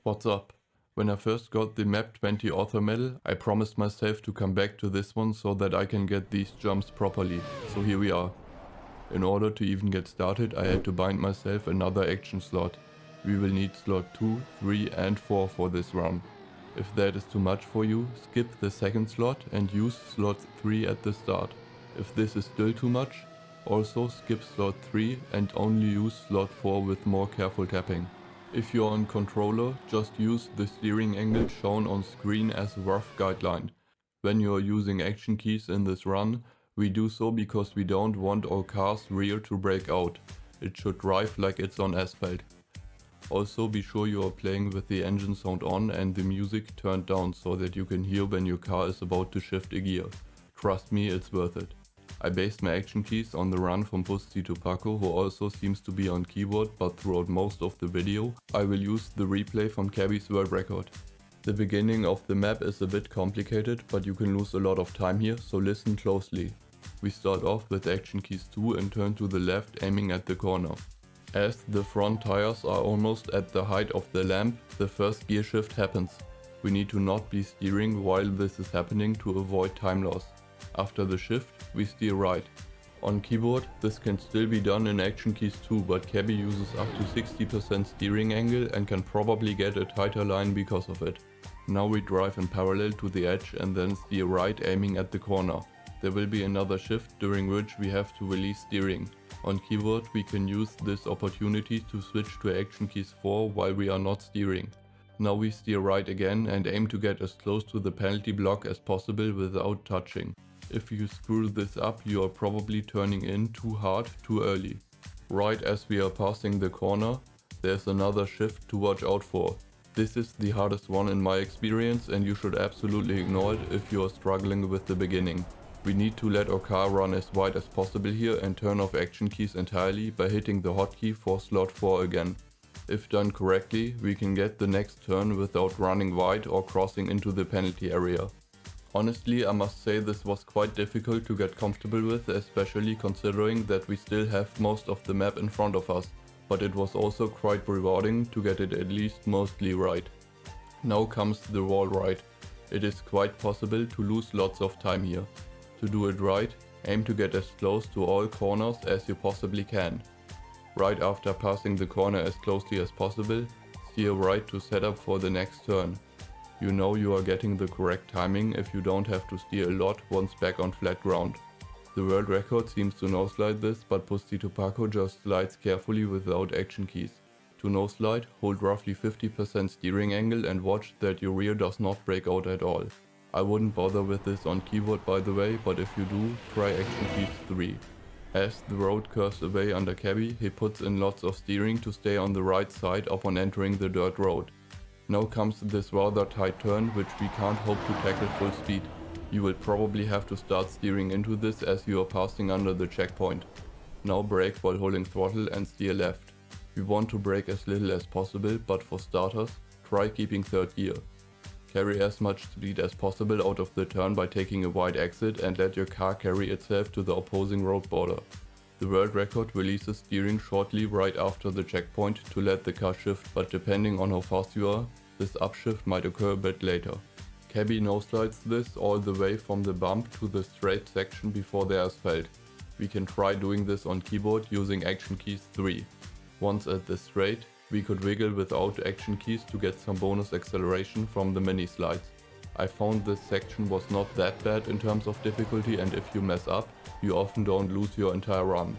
What's up? When I first got the map 20 author medal, I promised myself to come back to this one so that I can get these jumps properly, so here we are. In order to even get started, I had to bind myself another action slot. We will need slot 2, 3 and 4 for this run. If that is too much for you, skip the second slot and use slot 3 at the start. If this is still too much, also skip slot 3 and only use slot 4 with more careful tapping. If you're on controller, just use the steering angle shown on screen as a rough guideline. When you're using action keys in this run, we do so because we don't want our car's rear to break out. It should drive like it's on asphalt. Also be sure you are playing with the engine sound on and the music turned down so that you can hear when your car is about to shift a gear. Trust me, it's worth it. I based my action keys on the run from Pussy to Paco, who also seems to be on keyboard, but throughout most of the video I will use the replay from Cabby's world record. The beginning of the map is a bit complicated, but you can lose a lot of time here, so listen closely. We start off with action keys 2 and turn to the left, aiming at the corner. As the front tires are almost at the height of the lamp, the first gear shift happens. We need to not be steering while this is happening to avoid time loss. After the shift, we steer right. On keyboard, this can still be done in action keys too, but Cabby uses up to 60% steering angle and can probably get a tighter line because of it. Now we drive in parallel to the edge and then steer right, aiming at the corner. There will be another shift during which we have to release steering. On keyboard, we can use this opportunity to switch to action keys 4 while we are not steering. Now we steer right again and aim to get as close to the penalty block as possible without touching. If you screw this up, you are probably turning in too hard, too early. Right as we are passing the corner, there's another shift to watch out for. This is the hardest one in my experience and you should absolutely ignore it if you are struggling with the beginning. We need to let our car run as wide as possible here and turn off action keys entirely by hitting the hotkey for slot 4 again. If done correctly, we can get the next turn without running wide or crossing into the penalty area. Honestly, I must say this was quite difficult to get comfortable with, especially considering that we still have most of the map in front of us, but it was also quite rewarding to get it at least mostly right. Now comes the wall ride. It is quite possible to lose lots of time here. To do it right, aim to get as close to all corners as you possibly can. Right after passing the corner as closely as possible, steer right to set up for the next turn. You know you are getting the correct timing if you don't have to steer a lot once back on flat ground. The world record seems to noslide this, but Pussy to Paco just slides carefully without action keys. To noslide, hold roughly 50% steering angle and watch that your rear does not break out at all. I wouldn't bother with this on keyboard by the way, but if you do, try action keys 3. As the road curves away under Cabby, he puts in lots of steering to stay on the right side upon entering the dirt road. Now comes this rather tight turn which we can't hope to tackle full speed. You will probably have to start steering into this as you are passing under the checkpoint. Now brake while holding throttle and steer left. We want to brake as little as possible, but for starters, try keeping third gear. Carry as much speed as possible out of the turn by taking a wide exit and let your car carry itself to the opposing road border. The world record releases steering shortly right after the checkpoint to let the car shift, but depending on how fast you are, this upshift might occur a bit later. Cabby noslides this all the way from the bump to the straight section before the asphalt. We can try doing this on keyboard using action keys 3. Once at the straight, we could wiggle without action keys to get some bonus acceleration from the mini slides. I found this section was not that bad in terms of difficulty, and if you mess up, you often don't lose your entire run.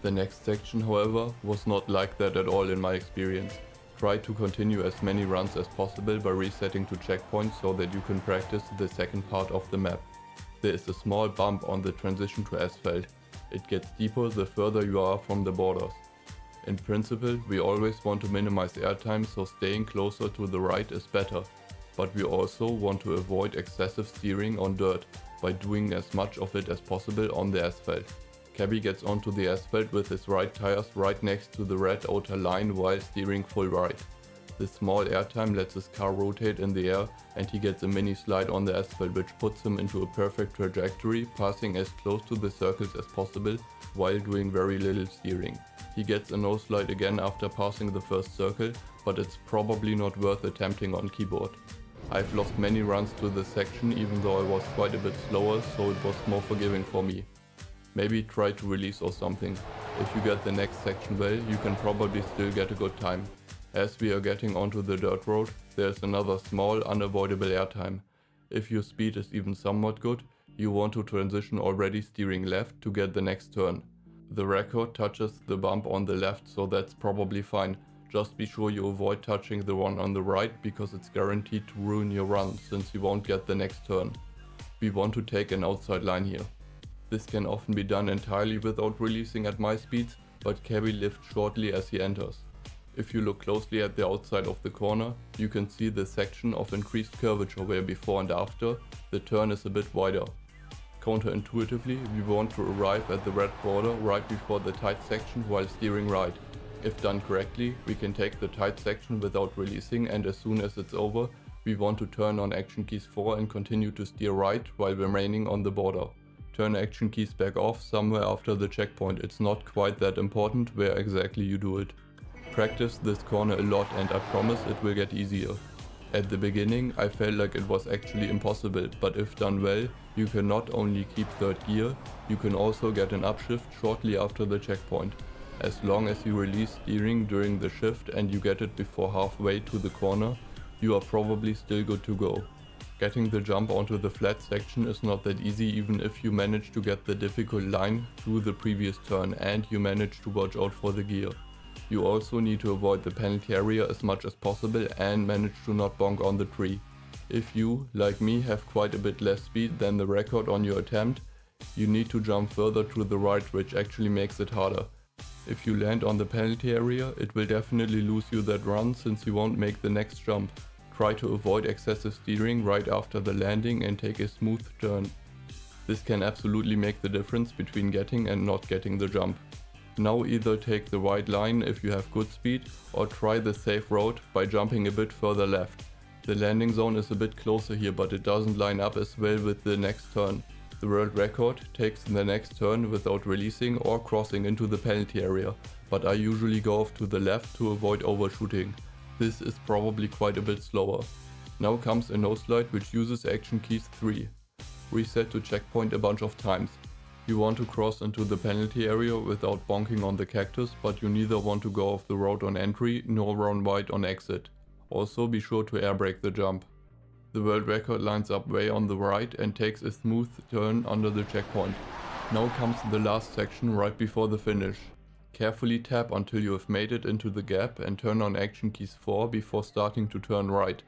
The next section, however, was not like that at all in my experience. Try to continue as many runs as possible by resetting to checkpoints so that you can practice the second part of the map. There is a small bump on the transition to asphalt. It gets deeper the further you are from the borders. In principle, we always want to minimize airtime, so staying closer to the right is better. But we also want to avoid excessive steering on dirt by doing as much of it as possible on the asphalt. Cabby gets onto the asphalt with his right tires right next to the red outer line while steering full right. This small airtime lets his car rotate in the air and he gets a mini slide on the asphalt which puts him into a perfect trajectory, passing as close to the circles as possible while doing very little steering. He gets a noslide again after passing the first circle, but it's probably not worth attempting on keyboard. I've lost many runs to this section even though I was quite a bit slower, so it was more forgiving for me. Maybe try to release or something. If you get the next section well, you can probably still get a good time. As we are getting onto the dirt road, there's another small unavoidable airtime. If your speed is even somewhat good, you want to transition already steering left to get the next turn. The record touches the bump on the left, so that's probably fine. Just be sure you avoid touching the one on the right, because it's guaranteed to ruin your run since you won't get the next turn. We want to take an outside line here. This can often be done entirely without releasing at my speeds, but carry lift shortly as he enters. If you look closely at the outside of the corner, you can see the section of increased curvature where before and after the turn is a bit wider. Counterintuitively, we want to arrive at the red border right before the tight section while steering right. If done correctly, we can take the tight section without releasing, and as soon as it's over, we want to turn on action keys 4 and continue to steer right while remaining on the border. Turn action keys back off somewhere after the checkpoint. It's not quite that important where exactly you do it. Practice this corner a lot and I promise it will get easier. At the beginning I felt like it was actually impossible, but if done well, you can not only keep third gear, you can also get an upshift shortly after the checkpoint. As long as you release steering during the shift and you get it before halfway to the corner, you are probably still good to go. Getting the jump onto the flat section is not that easy even if you manage to get the difficult line through the previous turn and you manage to watch out for the gear. You also need to avoid the penalty area as much as possible and manage to not bonk on the tree. If you, like me, have quite a bit less speed than the record on your attempt, you need to jump further to the right, which actually makes it harder. If you land on the penalty area, it will definitely lose you that run since you won't make the next jump. Try to avoid excessive steering right after the landing and take a smooth turn. This can absolutely make the difference between getting and not getting the jump. Now either take the right line if you have good speed, or try the safe road by jumping a bit further left. The landing zone is a bit closer here, but it doesn't line up as well with the next turn. The world record takes the next turn without releasing or crossing into the penalty area, but I usually go off to the left to avoid overshooting. This is probably quite a bit slower. Now comes a noslide which uses action keys 3. Reset to checkpoint a bunch of times. You want to cross into the penalty area without bonking on the cactus, but you neither want to go off the road on entry nor run wide on exit. Also be sure to air brake the jump. The world record lines up way on the right and takes a smooth turn under the checkpoint. Now comes the last section right before the finish. Carefully tap until you have made it into the gap and turn on action keys 4 before starting to turn right.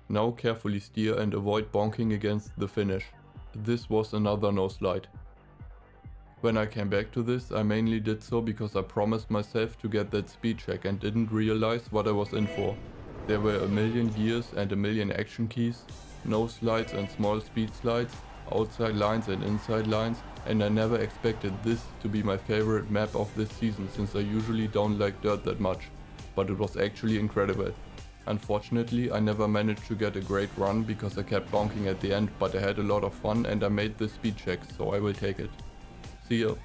Now carefully steer and avoid bonking against the finish. This was another noslide. When I came back to this, I mainly did so because I promised myself to get that speed check and didn't realize what I was in for. There were a million gears and a million action keys, noslides and small speed slides, outside lines and inside lines, and I never expected this to be my favorite map of this season since I usually don't like dirt that much, but it was actually incredible. Unfortunately, I never managed to get a great run because I kept bonking at the end, but I had a lot of fun and I made the speed check, so I will take it. See ya.